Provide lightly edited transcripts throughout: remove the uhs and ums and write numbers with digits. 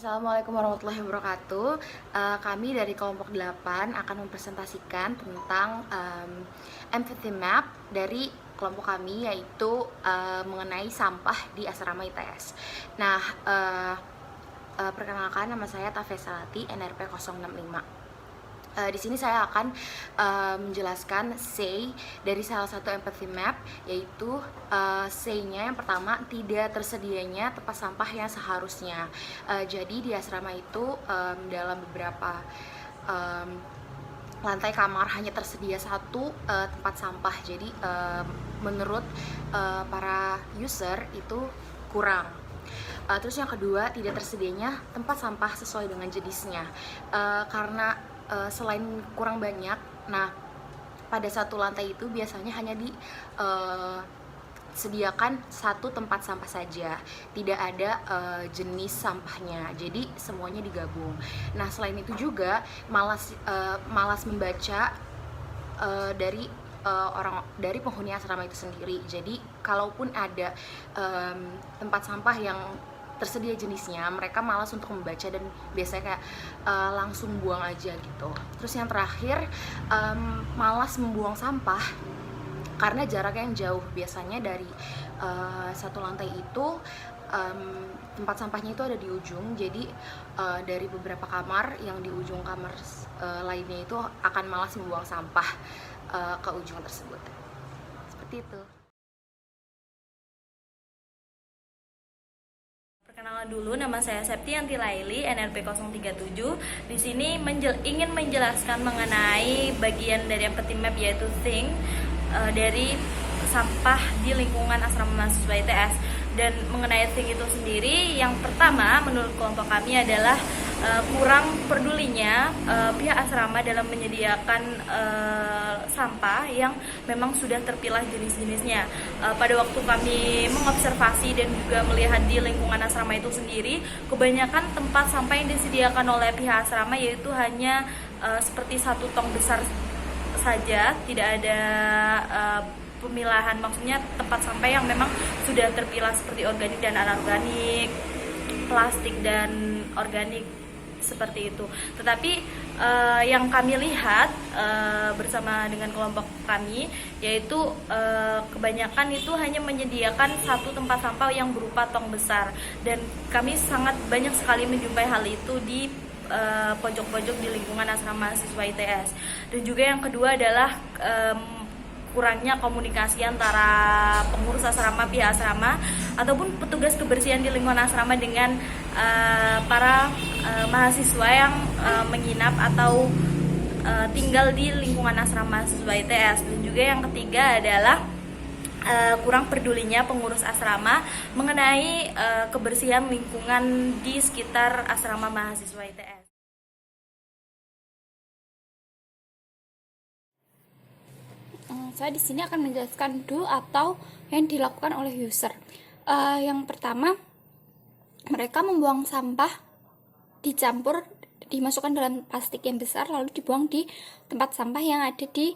Assalamualaikum warahmatullahi wabarakatuh. Kami dari kelompok 8 akan mempresentasikan tentang empathy map dari kelompok kami, yaitu mengenai sampah di asrama ITS. Nah, perkenalkan, nama saya Tafes Salati, NRP 065. Di sini saya akan menjelaskan say dari salah satu empathy map, yaitu say-nya yang pertama, tidak tersedianya tempat sampah yang seharusnya. Jadi di asrama itu dalam beberapa lantai kamar hanya tersedia satu tempat sampah. Jadi menurut para user itu kurang. Terus yang kedua, tidak tersedianya tempat sampah sesuai dengan jenisnya. Karena selain kurang banyak, nah pada satu lantai itu biasanya hanya disediakan satu tempat sampah saja, tidak ada jenis sampahnya, jadi semuanya digabung. Nah selain itu juga malas membaca dari penghuni asrama itu sendiri. Jadi kalaupun ada tempat sampah yang tersedia jenisnya, mereka malas untuk membaca dan biasanya kayak langsung buang aja gitu. Terus yang terakhir, malas membuang sampah karena jaraknya yang jauh. Biasanya dari satu lantai itu tempat sampahnya itu ada di ujung, jadi dari beberapa kamar yang di ujung kamar lainnya itu akan malas membuang sampah ke ujung tersebut. Seperti itu. Perkenalan dulu, nama saya Septianti Laili, NRP 037. Di sini ingin menjelaskan mengenai bagian dari empathy map, yaitu think dari sampah di lingkungan asrama mahasiswa ITS. Dan mengenai think itu sendiri, yang pertama menurut kelompok kami adalah kurang pedulinya pihak asrama dalam menyediakan sampah yang memang sudah terpilah jenis-jenisnya. Pada waktu kami mengobservasi dan juga melihat di lingkungan asrama itu sendiri, kebanyakan tempat sampah yang disediakan oleh pihak asrama yaitu hanya seperti satu tong besar saja, tidak ada pemilahan, maksudnya tempat sampah yang memang sudah terpilah seperti organik dan anorganik, plastik dan organik, seperti itu. Tetapi yang kami lihat bersama dengan kelompok kami, yaitu kebanyakan itu hanya menyediakan satu tempat sampah yang berupa tong besar, dan kami sangat banyak sekali menjumpai hal itu di pojok-pojok di lingkungan asrama mahasiswa ITS. Dan juga yang kedua adalah kurangnya komunikasi antara pengurus asrama, pihak asrama, ataupun petugas kebersihan di lingkungan asrama dengan para mahasiswa yang menginap atau tinggal di lingkungan asrama mahasiswa ITS. Dan juga yang ketiga adalah kurang pedulinya pengurus asrama mengenai kebersihan lingkungan di sekitar asrama mahasiswa ITS. Saya di sini akan menjelaskan do atau yang dilakukan oleh user. Yang pertama, mereka membuang sampah dicampur, dimasukkan dalam plastik yang besar, lalu dibuang di tempat sampah yang ada di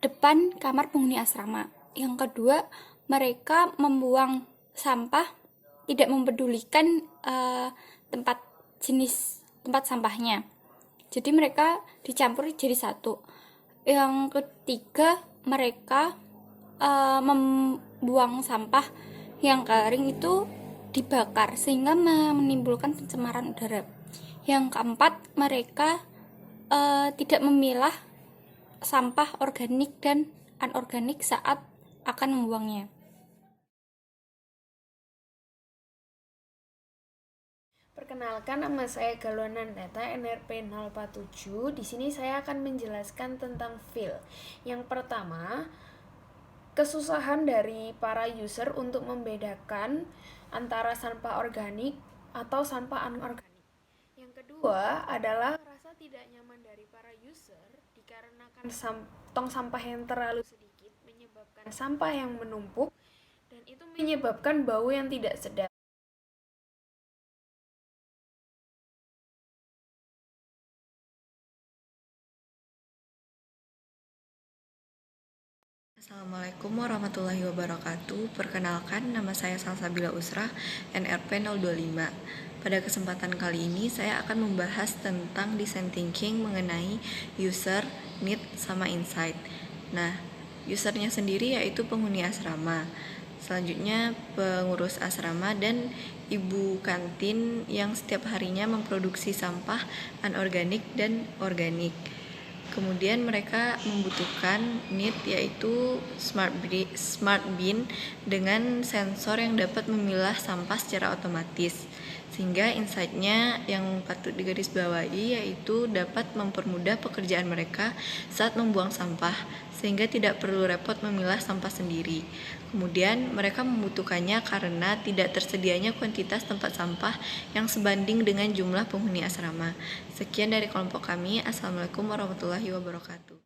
depan kamar penghuni asrama. Yang kedua, mereka membuang sampah tidak mempedulikan jenis tempat sampahnya. Jadi mereka dicampur jadi satu. Yang ketiga, mereka membuang sampah yang kering itu dibakar sehingga menimbulkan pencemaran udara. Yang keempat, mereka tidak memilah sampah organik dan anorganik saat akan membuangnya. Perkenalkan, nama saya Galwana Nandata, NRP 047. Di sini saya akan menjelaskan tentang feel. Yang pertama, kesusahan dari para user untuk membedakan antara sampah organik atau sampah anorganik. Yang kedua adalah rasa tidak nyaman dari para user dikarenakan tong sampah yang terlalu sedikit menyebabkan sampah yang menumpuk, dan itu menyebabkan bau yang tidak sedap. Assalamualaikum warahmatullahi wabarakatuh. Perkenalkan, nama saya Salsabila Usrah, NRP 025. Pada kesempatan kali ini saya akan membahas tentang design thinking mengenai user, need, sama insight. Nah, usernya sendiri yaitu penghuni asrama. Selanjutnya pengurus asrama dan ibu kantin yang setiap harinya memproduksi sampah anorganik dan organik. Kemudian mereka membutuhkan need yaitu smart bin dengan sensor yang dapat memilah sampah secara otomatis. Sehingga insight-nya yang patut digarisbawahi yaitu dapat mempermudah pekerjaan mereka saat membuang sampah, sehingga tidak perlu repot memilah sampah sendiri. Kemudian mereka membutuhkannya karena tidak tersedianya kuantitas tempat sampah yang sebanding dengan jumlah penghuni asrama. Sekian dari kelompok kami. Assalamualaikum warahmatullahi wabarakatuh.